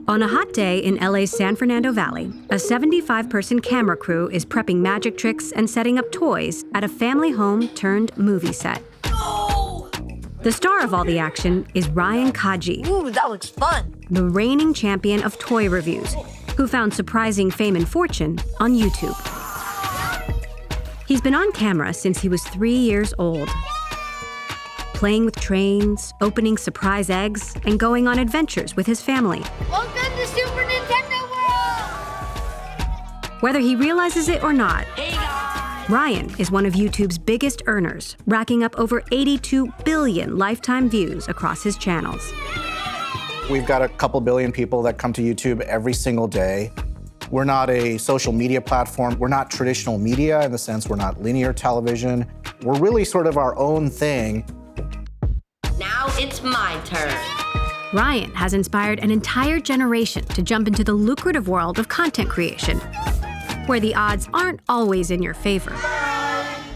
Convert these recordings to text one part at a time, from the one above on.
On a hot day in LA's San Fernando Valley, a 75-person camera crew is prepping magic tricks and setting up toys at a family home turned movie set. No! The star of all the action is Ryan Kaji. Ooh, that looks fun. The reigning champion of toy reviews, who found surprising fame and fortune on YouTube. He's been on camera since he was 3 years old, playing with trains, opening surprise eggs, and going on adventures with his family. Welcome to Super Nintendo World! Whether he realizes it or not, Hey guys! Ryan is one of YouTube's biggest earners, racking up over 82 billion lifetime views across his channels. We've got a couple billion people that come to YouTube every single day. We're not a social media platform. We're not traditional media in the sense we're not linear television. We're really sort of our own thing. Now it's my turn. Ryan has inspired an entire generation to jump into the lucrative world of content creation, where the odds aren't always in your favor.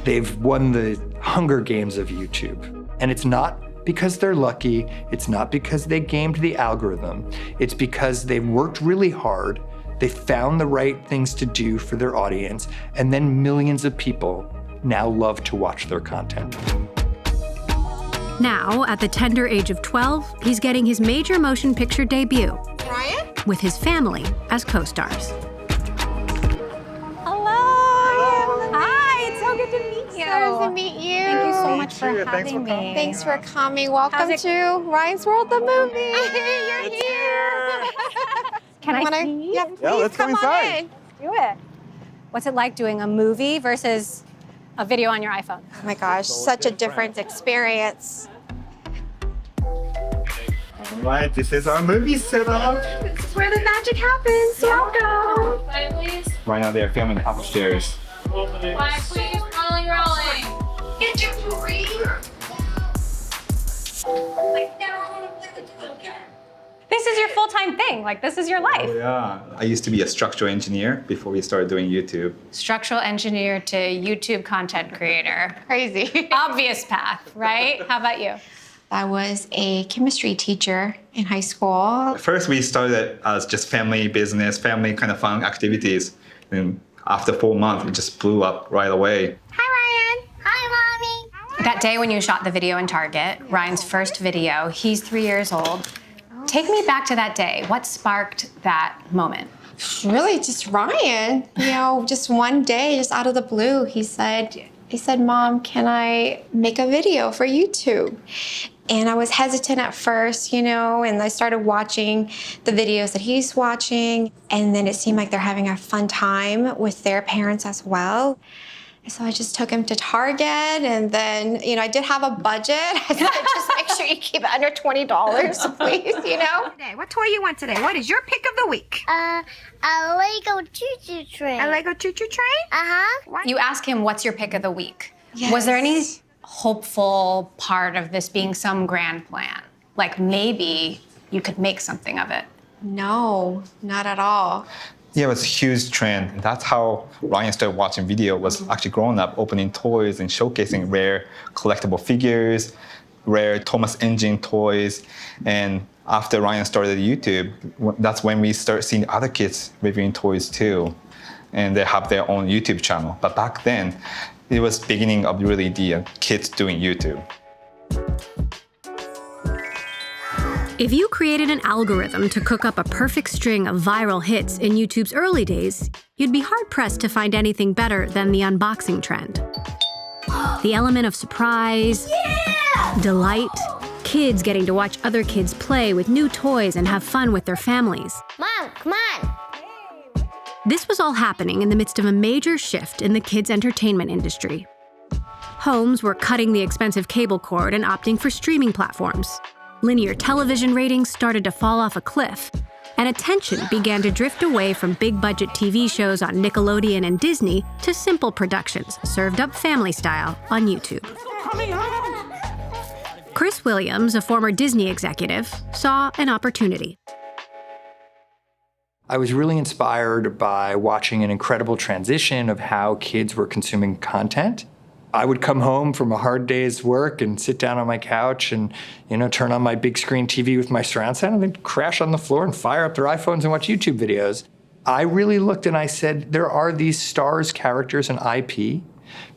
They've won the Hunger Games of YouTube. And it's not because they're lucky, it's not because they gamed the algorithm, it's because they've worked really hard, they found the right things to do for their audience, and then millions of people now love to watch their content. Now, at the tender age of 12, he's getting his major motion picture debut, Ryan? with his family as co-stars. Hello. Hi, it's so good to meet you. Nice to meet you. Thank you so much for having me. Thanks for coming. Welcome How's it- to Ryan's World, the movie. You're here. Can I see? Yeah, please let's go come on inside. in. Do it. What's it like doing a movie versus a video on your iPhone? Oh my gosh, such a different experience. All right, this is our movie setup. This is where the magic happens. Welcome. Right now they're filming upstairs. Quiet, please. Rolling, rolling. Get your free. This is your full-time thing. Like, this is your life. Yeah. I used to be a structural engineer before we started doing YouTube. Structural engineer to YouTube content creator. Crazy. Obvious path, right? How about you? I was a chemistry teacher in high school. At first we started as just family business, family kind of fun activities. And after 4 months, it just blew up right away. Hi, Ryan. Hi, Mommy. That day when you shot the video in Target, Ryan's first video, he's 3 years old. Take me back to that day. What sparked that moment? Really, just Ryan. You know, just one day, just out of the blue, he said, Mom, can I make a video for YouTube? And I was hesitant at first, you know, and I started watching the videos that he's watching. And then it seemed like they're having a fun time with their parents as well. And so I just took him to Target, and then, you know, I did have a budget. I said, just make sure you keep it under $20, please, you know? What toy you want today? What is your pick of the week? A Lego choo-choo train. A Lego choo-choo train? Uh-huh. You ask him, what's your pick of the week? Yes. Was there any hopeful part of this being some grand plan? Like maybe you could make something of it? No, not at all. Yeah, it was a huge trend. That's how Ryan started watching video, was actually growing up, opening toys and showcasing rare collectible figures, rare Thomas Engine toys. And after Ryan started YouTube, that's when we start seeing other kids reviewing toys too. And they have their own YouTube channel. But back then, it was beginning of really the kids doing YouTube. If you created an algorithm to cook up a perfect string of viral hits in YouTube's early days, you'd be hard-pressed to find anything better than the unboxing trend. The element of surprise, delight, kids getting to watch other kids play with new toys and have fun with their families. Mom, come on. This was all happening in the midst of a major shift in the kids' entertainment industry. Homes were cutting the expensive cable cord and opting for streaming platforms. Linear television ratings started to fall off a cliff, and attention began to drift away from big-budget TV shows on Nickelodeon and Disney to simple productions served up family style on YouTube. Chris Williams, a former Disney executive, saw an opportunity. I was really inspired by watching an incredible transition of how kids were consuming content. I would come home from a hard day's work and sit down on my couch and, turn on my big screen TV with my surround sound and then crash on the floor and fire up their iPhones and watch YouTube videos. I really looked and I said, there are these stars, characters, and IP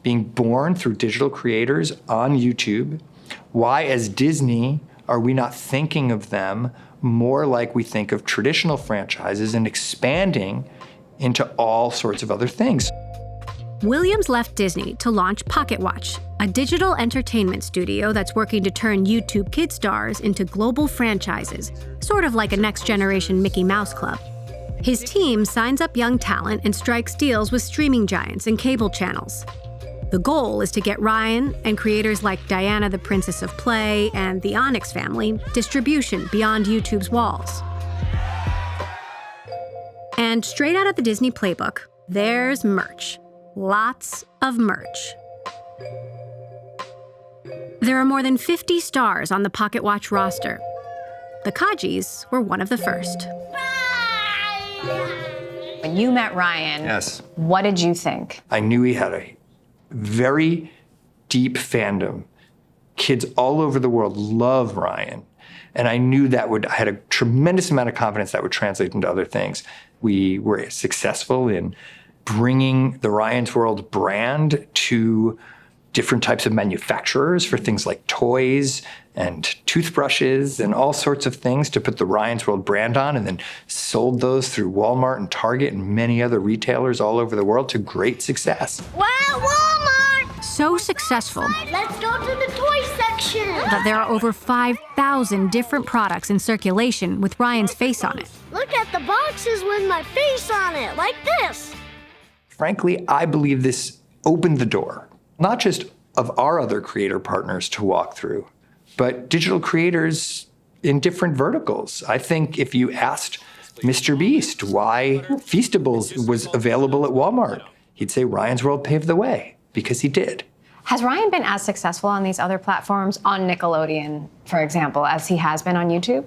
being born through digital creators on YouTube. Why, as Disney, are we not thinking of them more like we think of traditional franchises and expanding into all sorts of other things? Williams left Disney to launch Pocket Watch, a digital entertainment studio that's working to turn YouTube kid stars into global franchises, sort of like a next-generation Mickey Mouse Club. His team signs up young talent and strikes deals with streaming giants and cable channels. The goal is to get Ryan and creators like Diana the Princess of Play and the Onyx family distribution beyond YouTube's walls. And straight out of the Disney playbook, there's merch. Lots of merch. There are more than 50 stars on the Pocket Watch roster. The Kajis were one of the first. When you met Ryan, Yes. what did you think? I knew he had a very deep fandom. Kids all over the world love Ryan. And I knew I had a tremendous amount of confidence that would translate into other things. We were successful in bringing the Ryan's World brand to different types of manufacturers for things like toys and toothbrushes and all sorts of things to put the Ryan's World brand on, and then sold those through Walmart and Target and many other retailers all over the world to great success. Wow, Walmart! So successful Let's go to the toy section. that there are over 5,000 different products in circulation with Ryan's face on it. Look at the boxes with my face on it, like this. Frankly, I believe this opened the door, not just of our other creator partners to walk through, but digital creators in different verticals. I think if you asked Mr. Beast why Feastables was available at Walmart, he'd say Ryan's World paved the way, because he did. Has Ryan been as successful on these other platforms, on Nickelodeon, for example, as he has been on YouTube?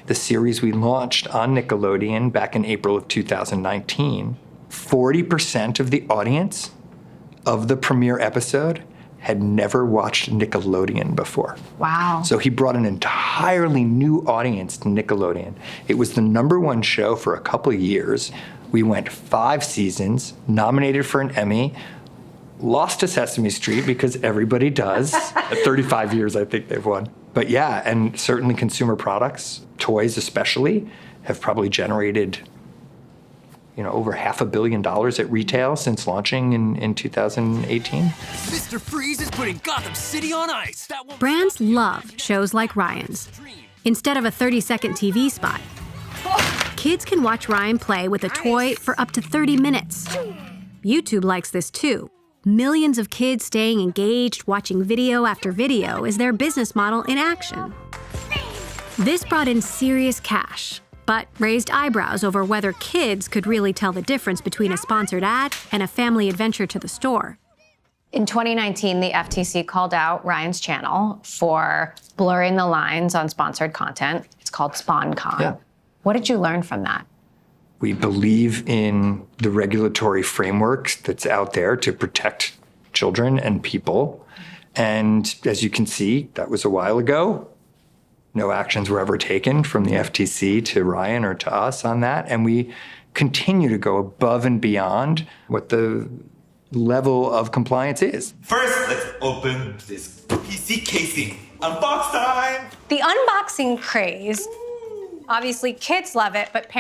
The series we launched on Nickelodeon back in April of 2019, 40% of the audience of the premiere episode had never watched Nickelodeon before. Wow. So he brought an entirely new audience to Nickelodeon. It was the #1 show for a couple of years. We went 5 seasons, nominated for an Emmy, lost to Sesame Street because everybody does. At 35 years, I think they've won. But yeah, and certainly consumer products, toys especially, have probably generated over $500 million at retail since launching in 2018. Mr. Freeze is putting Gotham City on ice. Brands love shows like Ryan's. Instead of a 30-second TV spot, kids can watch Ryan play with a toy for up to 30 minutes. YouTube likes this too. Millions of kids staying engaged, watching video after video is their business model in action. This brought in serious cash, but raised eyebrows over whether kids could really tell the difference between a sponsored ad and a family adventure to the store. In 2019, the FTC called out Ryan's channel for blurring the lines on sponsored content. It's called SpawnCon. Yeah. What did you learn from that? We believe in the regulatory framework that's out there to protect children and people. And as you can see, that was a while ago. No actions were ever taken from the FTC to Ryan or to us on that. And we continue to go above and beyond what the level of compliance is. First, let's open this PC casing. Unbox time! The unboxing craze, obviously kids love it, but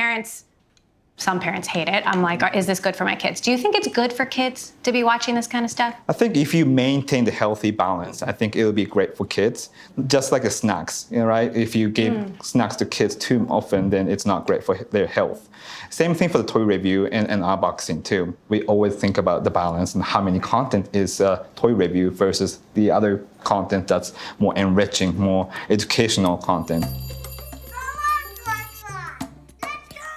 some parents hate it. I'm like, is this good for my kids? Do you think it's good for kids to be watching this kind of stuff? I think if you maintain the healthy balance, I think it will be great for kids. Just like the snacks, right? If you give snacks to kids too often, then it's not great for their health. Same thing for the toy review and unboxing too. We always think about the balance and how many content is toy review versus the other content that's more enriching, more educational content.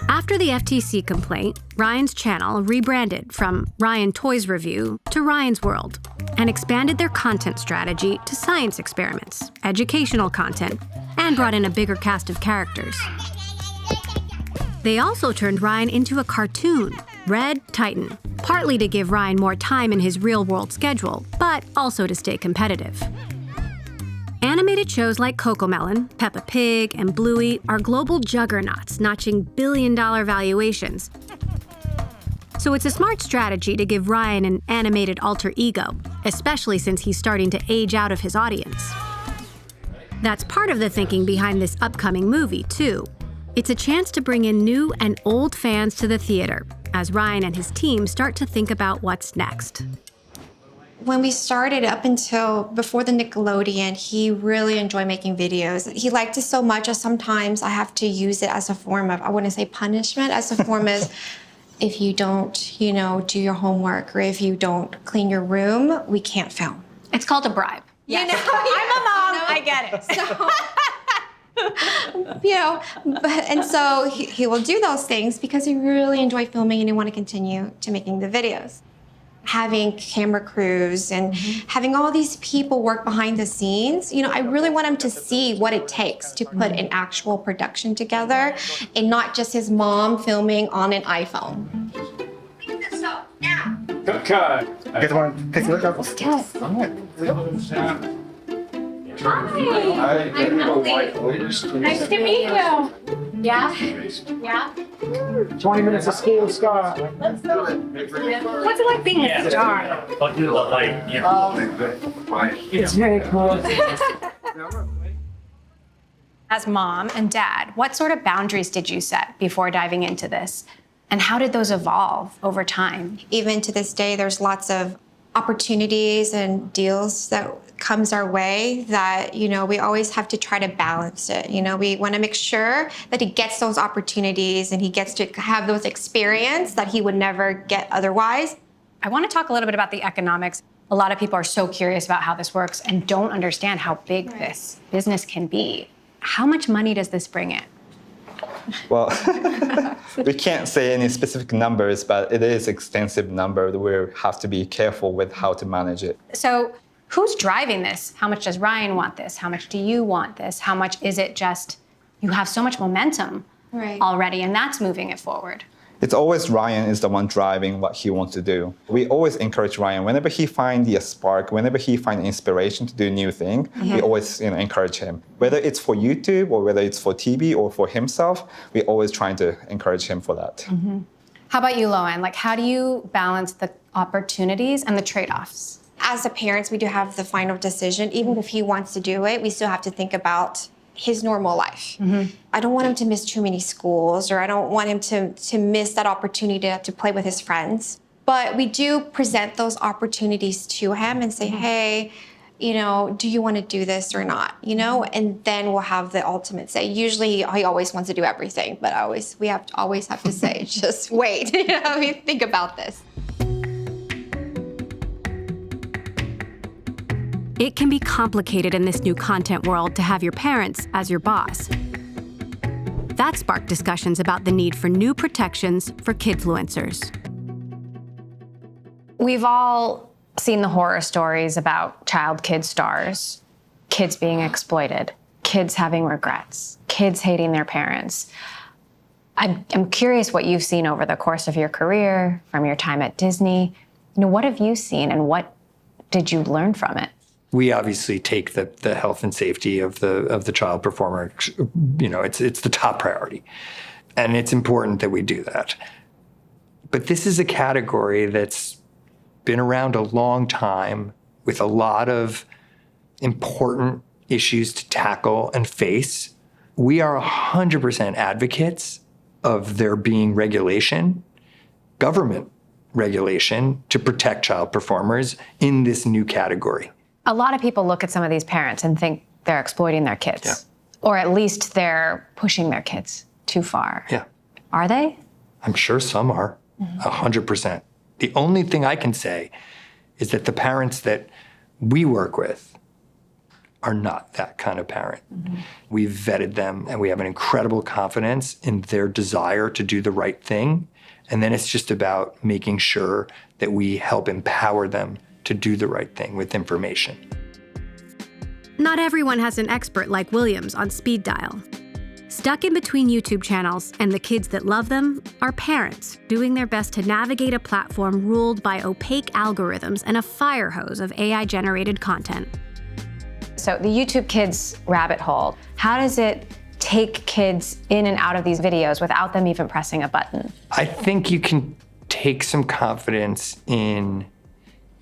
After the FTC complaint, Ryan's channel rebranded from Ryan Toys Review to Ryan's World and expanded their content strategy to science experiments, educational content, and brought in a bigger cast of characters. They also turned Ryan into a cartoon, Red Titan, partly to give Ryan more time in his real-world schedule, but also to stay competitive. Animated shows like CoComelon, Peppa Pig, and Bluey are global juggernauts notching billion-dollar valuations. So it's a smart strategy to give Ryan an animated alter ego, especially since he's starting to age out of his audience. That's part of the thinking behind this upcoming movie, too. It's a chance to bring in new and old fans to the theater, as Ryan and his team start to think about what's next. When we started up until before the Nickelodeon, he really enjoyed making videos. He liked it so much that sometimes I have to use it as a form of, I wouldn't say punishment, as a form of, if you don't, do your homework or if you don't clean your room, we can't film. It's called a bribe. Yes. I'm a mom, I get it. And so he will do those things because he really enjoyed filming and he want to continue to making the videos. Having camera crews and having all these people work behind the scenes, I really want him to see what it takes to put an actual production together and not just his mom filming on an iPhone. Pick this up now. Okay. You guys want to take a look at this? Yes. Nice to meet you. Yeah? Yeah? 20 minutes of school, Scott. Let's do it. What's it like being a star? It's very cool. As mom and dad, what sort of boundaries did you set before diving into this? And how did those evolve over time? Even to this day, there's lots of opportunities and deals that comes our way that, we always have to try to balance it. We want to make sure that he gets those opportunities and he gets to have those experiences that he would never get otherwise. I want to talk a little bit about the economics. A lot of people are so curious about how this works and don't understand how big this business can be. How much money does this bring in? Well, we can't say any specific numbers, but it is an extensive number that we have to be careful with how to manage it. So who's driving this? How much does Ryan want this? How much do you want this? How much is it just you have so much momentum already and that's moving it forward? It's always Ryan is the one driving what he wants to do. We always encourage Ryan whenever he finds a spark, whenever he finds inspiration to do a new thing, we always encourage him. Whether it's for YouTube or whether it's for TV or for himself, we always trying to encourage him for that. How about you, Loan? How do you balance the opportunities and the trade-offs? As the parents, we do have the final decision. Even if he wants to do it, we still have to think about his normal life. I don't want him to miss too many schools, or I don't want him to miss that opportunity to play with his friends. But we do present those opportunities to him and say, hey, do you want to do this or not? And then we'll have the ultimate say. Usually he always wants to do everything, but we always have to say, just wait, think about this. It can be complicated in this new content world to have your parents as your boss. That sparked discussions about the need for new protections for kidfluencers. We've all seen the horror stories about kid stars, kids being exploited, kids having regrets, kids hating their parents. I'm curious what you've seen over the course of your career, from your time at Disney. What have you seen and what did you learn from it? We obviously take the health and safety of the child performer, it's the top priority. And it's important that we do that. But this is a category that's been around a long time with a lot of important issues to tackle and face. We are 100% advocates of there being regulation, government regulation, to protect child performers in this new category. A lot of people look at some of these parents and think they're exploiting their kids, or at least they're pushing their kids too far. Yeah. Are they? I'm sure some are, 100%. The only thing I can say is that the parents that we work with are not that kind of parent. We've vetted them and we have an incredible confidence in their desire to do the right thing. And then it's just about making sure that we help empower them to do the right thing with information. Not everyone has an expert like Williams on speed dial. Stuck in between YouTube channels and the kids that love them are parents doing their best to navigate a platform ruled by opaque algorithms and a fire hose of AI-generated content. So the YouTube Kids rabbit hole, how does it take kids in and out of these videos without them even pressing a button? I think you can take some confidence in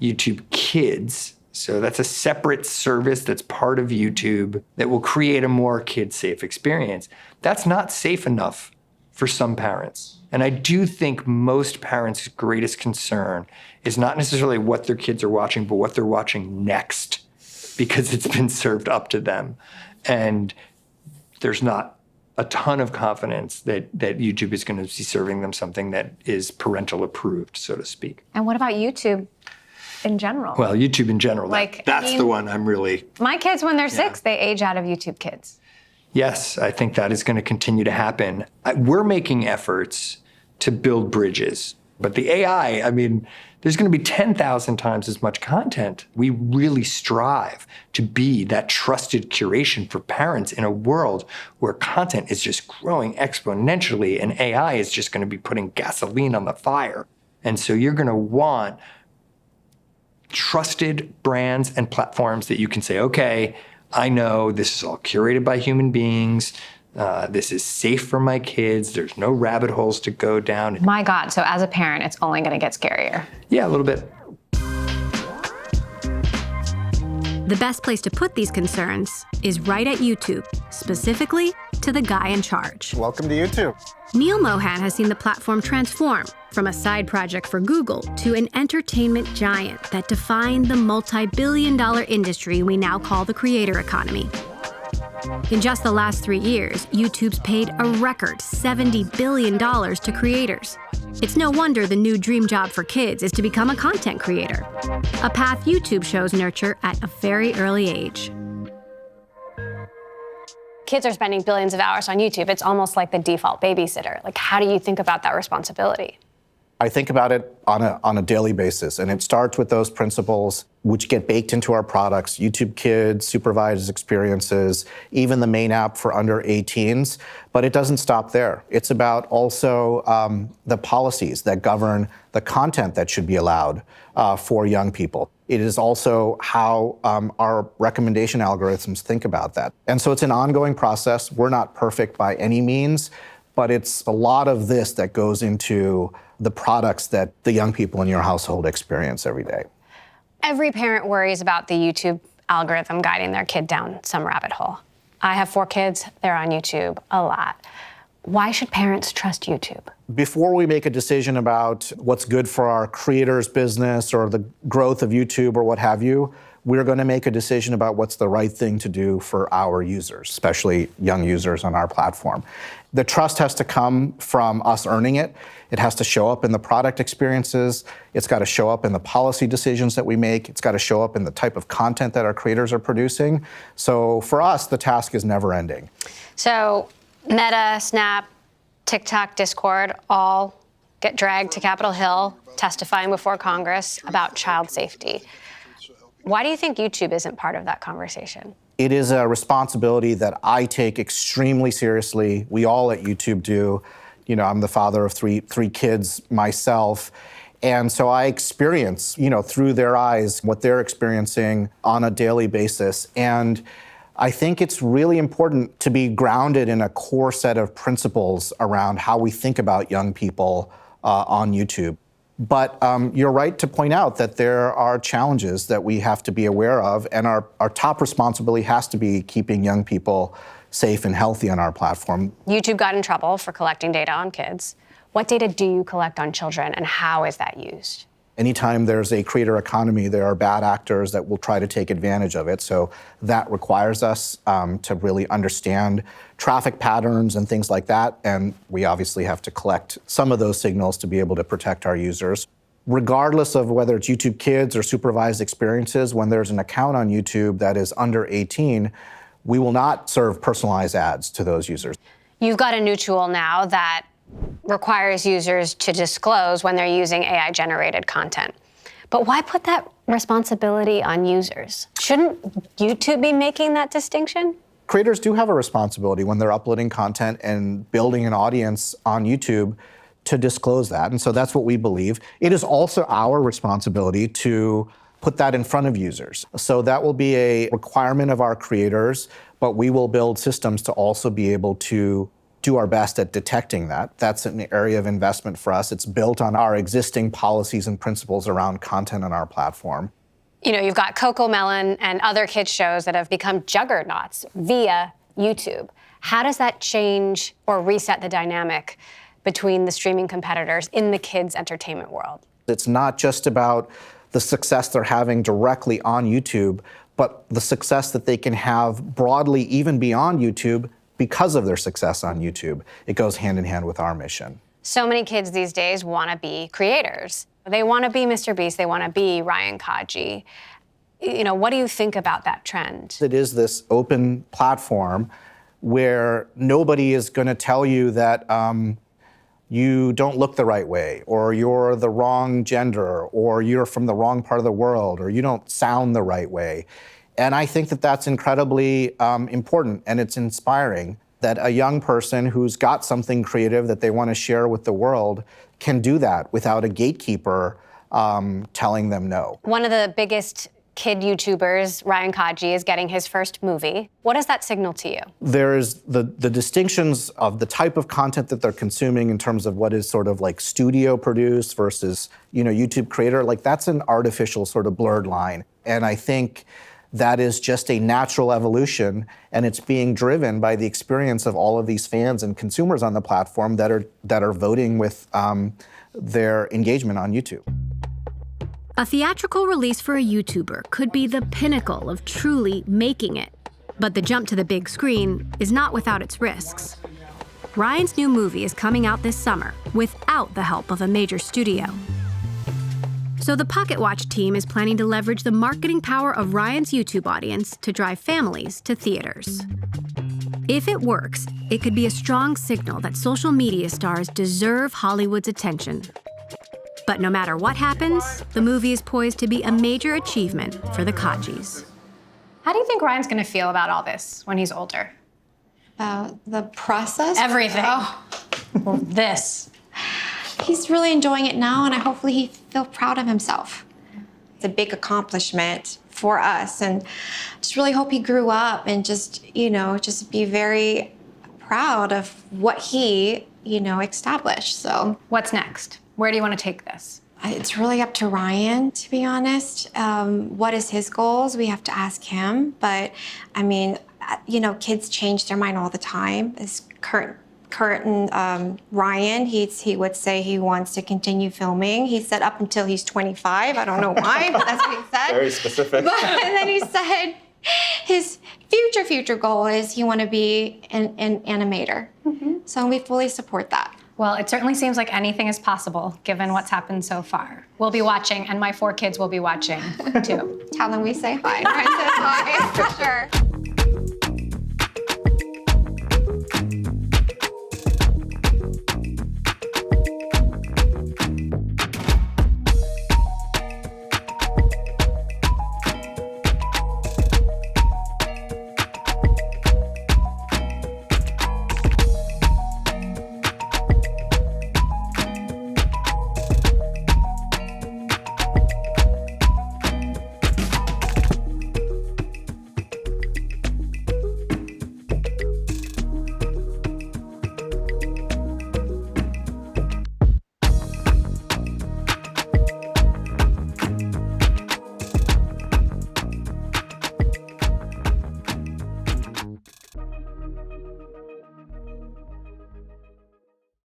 YouTube Kids. So that's a separate service that's part of YouTube that will create a more kid-safe experience. That's not safe enough for some parents. And I do think most parents' greatest concern is not necessarily what their kids are watching, but what they're watching next, because it's been served up to them. And there's not a ton of confidence that YouTube is going to be serving them something that is parental approved, so to speak. And what about YouTube in general? Well, YouTube in general, Like, that's I mean, the one I'm really... My kids, when they're 6, they age out of YouTube Kids. Yes, I think that is going to continue to happen. We're making efforts to build bridges, but the AI, I mean, there's going to be 10,000 times as much content. We really strive to be that trusted curation for parents in a world where content is just growing exponentially and AI is just going to be putting gasoline on the fire. And so you're going to want trusted brands and platforms that you can say, okay, I know this is all curated by human beings. This is safe for my kids. There's no rabbit holes to go down. My God, so as a parent, it's only going to get scarier. Yeah, a little bit. The best place to put these concerns is right at YouTube, specifically to the guy in charge. Welcome to YouTube. Neil Mohan has seen the platform transform from a side project for Google to an entertainment giant that defined the multi-billion-dollar industry we now call the creator economy. In just the last 3 years, YouTube's paid a record $70 billion to creators. It's no wonder the new dream job for kids is to become a content creator, a path YouTube shows nurture at a very early age. Kids are spending billions of hours on YouTube. It's almost like the default babysitter. Like, how do you think about that responsibility? I think about it on a daily basis, and it starts with those principles which get baked into our products, YouTube Kids, supervised experiences, even the main app for under 18s, but it doesn't stop there. It's about also the policies that govern the content that should be allowed for young people. It is also how our recommendation algorithms think about that. And so it's an ongoing process. We're not perfect by any means, but it's a lot of this that goes into the products that the young people in your household experience every day. Every parent worries about the YouTube algorithm guiding their kid down some rabbit hole. I have 4 kids, they're on YouTube a lot. Why should parents trust YouTube? Before we make a decision about what's good for our creators' business or the growth of YouTube or what have you, we're going to make a decision about what's the right thing to do for our users, especially young users on our platform. The trust has to come from us earning it. It has to show up in the product experiences. It's got to show up in the policy decisions that we make. It's got to show up in the type of content that our creators are producing. So for us, the task is never ending. So Meta, Snap, TikTok, Discord all get dragged to Capitol Hill, testifying before Congress about child safety. Why do you think YouTube isn't part of that conversation? It is a responsibility that I take extremely seriously. We all at YouTube do. You know, I'm the father of three kids myself. And so I experience, through their eyes, what they're experiencing on a daily basis. And I think it's really important to be grounded in a core set of principles around how we think about young people on YouTube. But you're right to point out that there are challenges that we have to be aware of, and our top responsibility has to be keeping young people safe and healthy on our platform. YouTube got in trouble for collecting data on kids. What data do you collect on children, and how is that used? Anytime there's a creator economy, there are bad actors that will try to take advantage of it. So that requires us to really understand traffic patterns and things like that. And we obviously have to collect some of those signals to be able to protect our users. Regardless of whether it's YouTube Kids or supervised experiences, when there's an account on YouTube that is under 18, we will not serve personalized ads to those users. You've got a new tool now that requires users to disclose when they're using AI-generated content. But why put that responsibility on users? Shouldn't YouTube be making that distinction? creators do have a responsibility when they're uploading content and building an audience on YouTube to disclose that. And so that's what we believe. It is also our responsibility to put that in front of users. So that will be a requirement of our creators, but we will build systems to also be able to do our best at detecting that. That's an area of investment for us. It's built on our existing policies and principles around content on our platform. You know, you've got CoComelon and other kids shows that have become juggernauts via YouTube. How does that change or reset the dynamic between the streaming competitors in the kids' entertainment world? It's not just about the success they're having directly on YouTube, but the success that they can have broadly even beyond YouTube because of their success on YouTube. It goes hand in hand with our mission. So many kids these days want to be creators. They want to be Mr. Beast, they want to be Ryan Kaji. You know, what do you think about that trend? It is this open platform where nobody is going to tell you that you don't look the right way, or you're the wrong gender, or you're from the wrong part of the world, or you don't sound the right way. And I think that that's incredibly important, and it's inspiring that a young person who's got something creative that they want to share with the world can do that without a gatekeeper telling them no. One of the biggest kid YouTubers, Ryan Kaji, is getting his first movie. What does that signal to you? There's the distinctions of the type of content that they're consuming in terms of what is sort of like studio produced versus, you know, YouTube creator. Like, that's an artificial sort of blurred line. And I think that is just a natural evolution, and it's being driven by the experience of all of these fans and consumers on the platform that are voting with their engagement on YouTube. A theatrical release for a YouTuber could be the pinnacle of truly making it. But the jump to the big screen is not without its risks. Ryan's new movie is coming out this summer without the help of a major studio. So the Pocket Watch team is planning to leverage the marketing power of Ryan's YouTube audience to drive families to theaters. If it works, it could be a strong signal that social media stars deserve Hollywood's attention. But no matter what happens, the movie is poised to be a major achievement for the Kajis. How do you think Ryan's going to feel about all this when he's older? The process? Everything. Well, this. He's really enjoying it now, and hopefully he feels proud of himself. It's a big accomplishment for us, and just really hope he grew up and just be very proud of what he, established. So what's next? Where do you want to take this? It's really up to Ryan, to be honest. What is his goals? We have to ask him. But I mean, kids change their mind all the time. His current Ryan, he would say he wants to continue filming. He said up until he's 25. I don't know why, but that's what he said. Very specific. And then he said his future goal is he want to be an animator. Mm-hmm. So we fully support that. Well, it certainly seems like anything is possible given what's happened so far. We'll be watching, and my 4 kids will be watching too. Tell them we say hi. Ryan says hi, for sure.